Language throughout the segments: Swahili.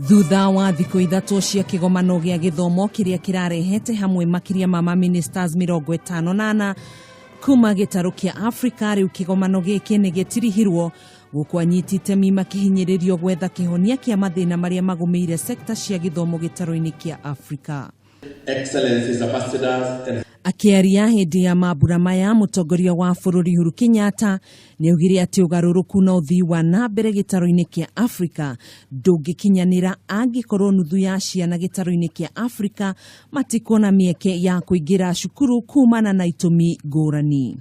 Thutha wa thiku ithatu cia kigomano gia githomo kiria kirarehete hamwe makiria ma maministers 58 kuma gitaru kia Afrika, riu kigomano giki nigitirihirwo guku anyitite makihinyiririo gwetha kihonia kia mathina maria magumiire sekta cia githomo gitaru-ini kia Afrika. Excellencies, ambassadors and Akiaria hindi ya mambura maya, mutongoria wa bururi Uhuru Kenyatta niaugire ati ugaruruku na uthii wa na mbere gitaru-ini kia Afrika ndungikinyanira angikorwo nuthu ya ciana gitaru-ini kia Afrika matikuona mieke ya kuingira cukuru kumana na itumi ngurani.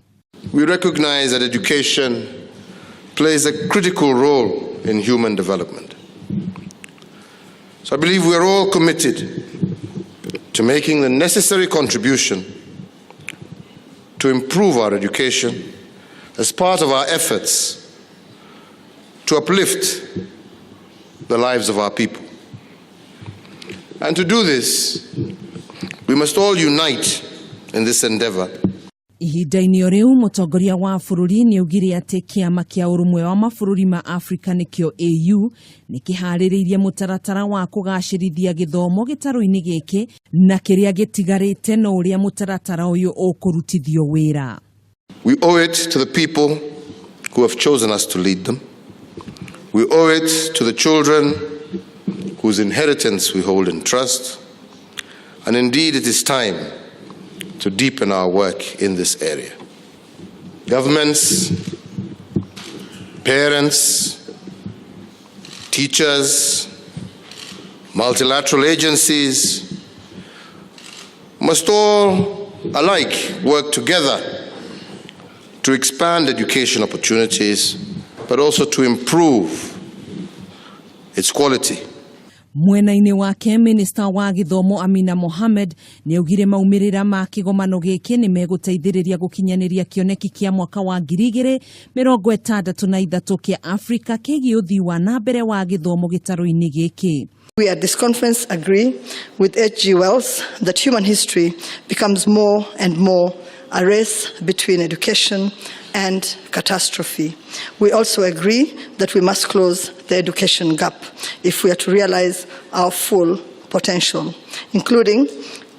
We recognize that education plays a critical role in human development. So I believe we are all committed to making the necessary contribution to improve our education as part of our efforts to uplift the lives of our people. And to do this, we must all unite in this endeavor. Ihinda-ini o riu mutongoria wa bururi niaugire ati kiama kia urumwe wa mabururi ma Afrika nikio AU nikihaririirie mutaratara wa kugacirithia githomo gitaru-ini giki na kiria gitigarite no uria mutaratara uyu ukurutithio wira. We owe it to the people who have chosen us to lead them. We owe it to the children whose inheritance we hold in trust. And indeed it is time to deepen our work in this area. Governments, parents, teachers, multilateral agencies must all alike work together to expand education opportunities, but also to improve its quality. Mwena-ini wake, minista wa githomo Amina Mohamed niaugire maumirira ma kigomano giki ni meguteithiriria gukinyaniria kioneki kia mwaka wa 2063 kia Afrika kegi uthii wa na mbere wa githomo gitaru-ini giki. We at this conference agree with H.G. Wells that human history becomes more and more a race between education and catastrophe. We also agree that we must close the education gap if we are to realize our full potential, including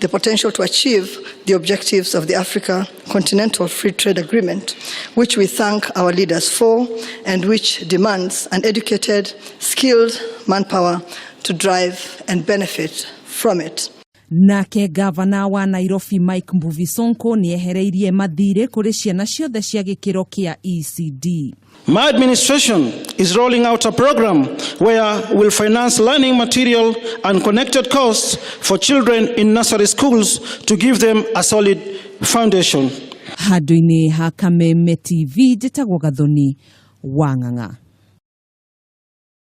the potential to achieve the objectives of the Africa Continental Free Trade Agreement, which we thank our leaders for and which demands an educated, skilled manpower to drive and benefit from it. Nake gavana wa Nairobi Mike Mbuvi-Sonko niehereirie mathire kuri ciana ciothe cia gikiro kia ECD. My administration is rolling out a program where we'll finance learning material and connected costs for children in nursery schools to give them a solid foundation. Handu-ini ha Kameme TV, njitagwo Gathoni Wang'ang'a.